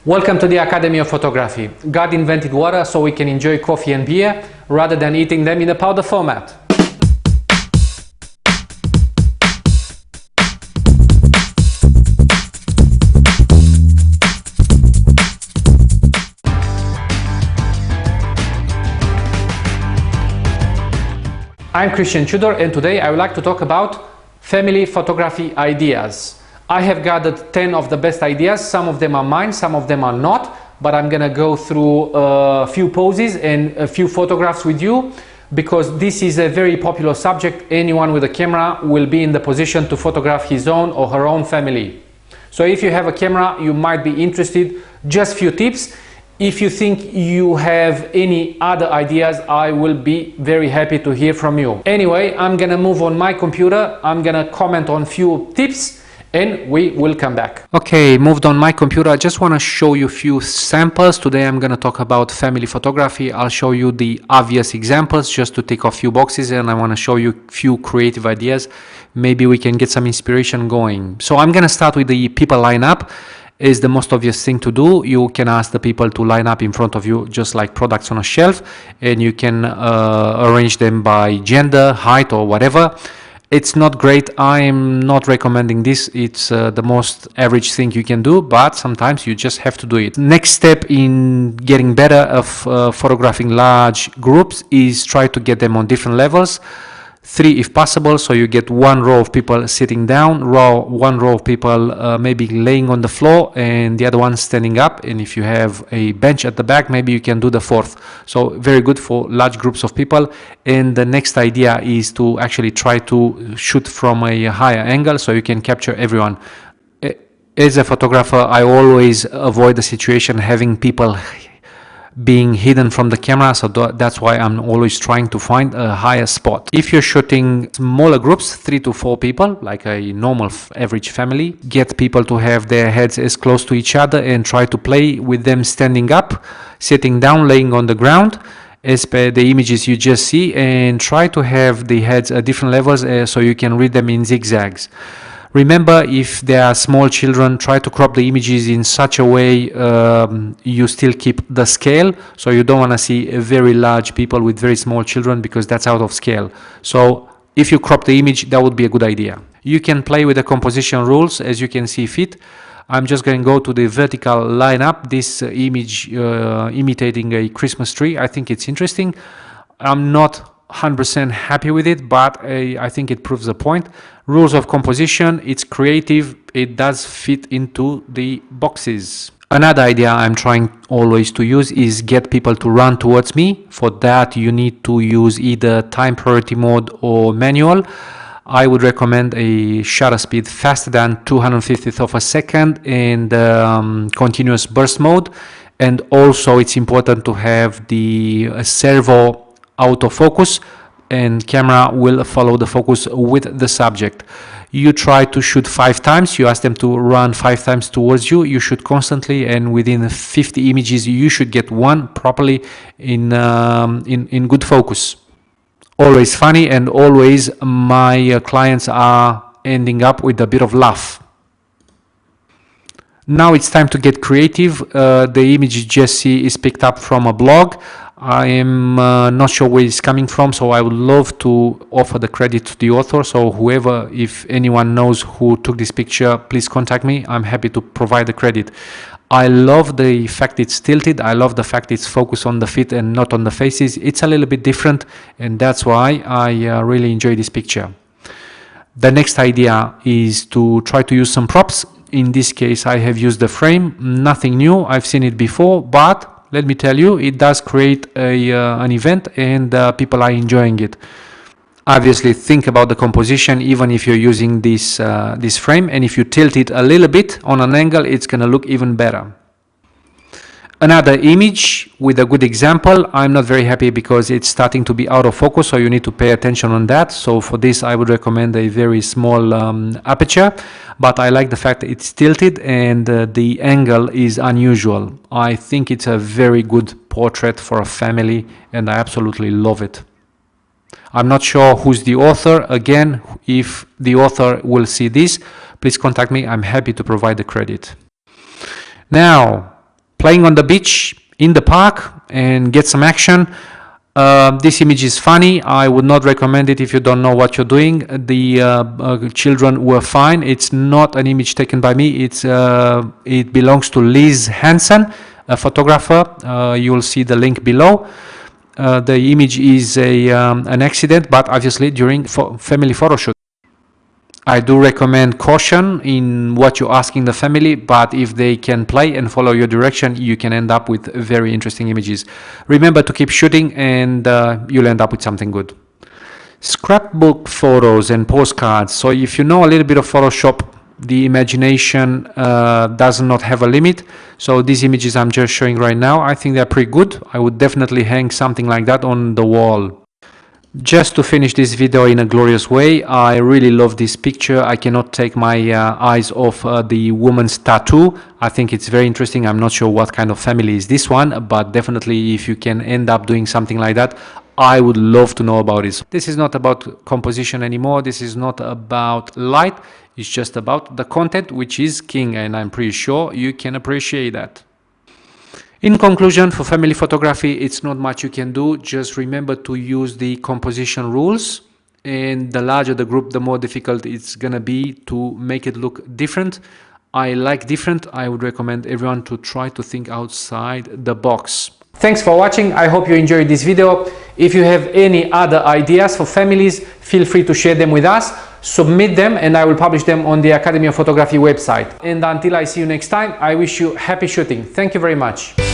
Welcome to the Academy of Photography. God invented water so we can enjoy coffee and beer rather than eating them in a powder format. I'm Christian Tudor, and today I would like to talk about family photography ideas. I have gathered 10 of the best ideas. Some of them are mine, some of them are not, but I'm gonna go through a few poses and a few photographs with you because this is a very popular subject. Anyone with a camera will be in the position to photograph his own or her own family. So if you have a camera, you might be interested. Just few tips. If you think you have any other ideas, I will be very happy to hear from you. Anyway, I'm gonna move on my computer. I'm gonna comment on few tips and we will come back. Okay, moved on my computer. I just want to show you a few samples. Today I'm going to talk about family photography. I'll show you the obvious examples just to tick off a few boxes, and I want to show you a few creative ideas. Maybe we can get some inspiration going. So I'm going to start with the people lineup. Is the most obvious thing to do. You can ask the people to line up in front of you just like products on a shelf, and you can arrange them by gender, height or whatever. It's not great. I'm not recommending this. It's the most average thing you can do, but sometimes you just have to do it. Next step in getting better of photographing large groups is try to get them on different levels. 3 if possible, so you get one row of people sitting down, one row of people maybe laying on the floor, and the other one standing up. And if you have a bench at the back, maybe you can do the 4th. So very good for large groups of people. And the next idea is to actually try to shoot from a higher angle so you can capture everyone. As a photographer, I always avoid the situation having people being hidden from the camera, so that's why I'm always trying to find a higher spot. If you're shooting smaller groups, 3 to 4 people, like a normal average family, get people to have their heads as close to each other and try to play with them standing up, sitting down, laying on the ground as per the images you just see, and try to have the heads at different levels so you can read them in zigzags. Remember, if there are small children, try to crop the images in such a way you still keep the scale. So you don't want to see very large people with very small children because that's out of scale. So if you crop the image, that would be a good idea. You can play with the composition rules as you can see fit. I'm just going to go to the vertical lineup. This image imitating a Christmas tree. I think it's interesting. I'm not 100% happy with it, but I think it proves the point. Rules of composition, it's creative, it does fit into the boxes. Another idea I'm trying always to use is get people to run towards me. For that you need to use either time priority mode or manual. I would recommend a shutter speed faster than 250th of a second and continuous burst mode. And also it's important to have the servo autofocus, and camera will follow the focus with the subject. You try to shoot 5 times, you ask them to run 5 times towards you. You shoot constantly, and within 50 images you should get one properly in good focus. Always funny, and always my clients are ending up with a bit of laugh. Now it's time to get creative. The image you just see is picked up from a blog. I am not sure where it's coming from, so I would love to offer the credit to the author. So whoever, if anyone knows who took this picture, please contact me. I'm happy to provide the credit. I love the fact it's tilted. I love the fact it's focused on the feet and not on the faces. It's a little bit different, and that's why I really enjoy this picture. The next idea is to try to use some props. In this case, I have used the frame. Nothing new. I've seen it before, but let me tell you, it does create an event, and people are enjoying it. Obviously, think about the composition, even if you're using this frame, and if you tilt it a little bit on an angle, it's going to look even better. Another image with a good example. I'm not very happy because it's starting to be out of focus, so you need to pay attention on that. So for this, I would recommend a very small aperture, but I like the fact that it's tilted and the angle is unusual. I think it's a very good portrait for a family, and I absolutely love it. I'm not sure who's the author. Again, if the author will see this, please contact me. I'm happy to provide the credit. Now, playing on the beach, in the park, and get some action. This image is funny. I would not recommend it if you don't know what you're doing. The children were fine. It's not an image taken by me. It belongs to Liz Hansen, a photographer. You will see the link below. The image is an accident, but obviously during family photo shoot. I do recommend caution in what you're asking the family, but if they can play and follow your direction, you can end up with very interesting images. Remember to keep shooting and you'll end up with something good. Scrapbook photos and postcards. So if you know a little bit of Photoshop, the imagination does not have a limit. So these images I'm just showing right now, I think they're pretty good. I would definitely hang something like that on the wall. Just to finish this video in a glorious way, I really love this picture. I cannot take my eyes off the woman's tattoo. I think it's very interesting. I'm not sure what kind of family is this one, but definitely if you can end up doing something like that, I would love to know about it. This is not about composition anymore. This is not about light. It's just about the content, which is king, and I'm pretty sure you can appreciate that. In conclusion, for family photography, it's not much you can do. Just remember to use the composition rules, and the larger the group, the more difficult it's gonna be to make it look different. I like different. I would recommend everyone to try to think outside the box. Thanks for watching. I hope you enjoyed this video. If you have any other ideas for families, feel free to share them with us. Submit them and I will publish them on the Academy of Photography website. And until I see you next time, I wish you happy shooting. Thank you very much.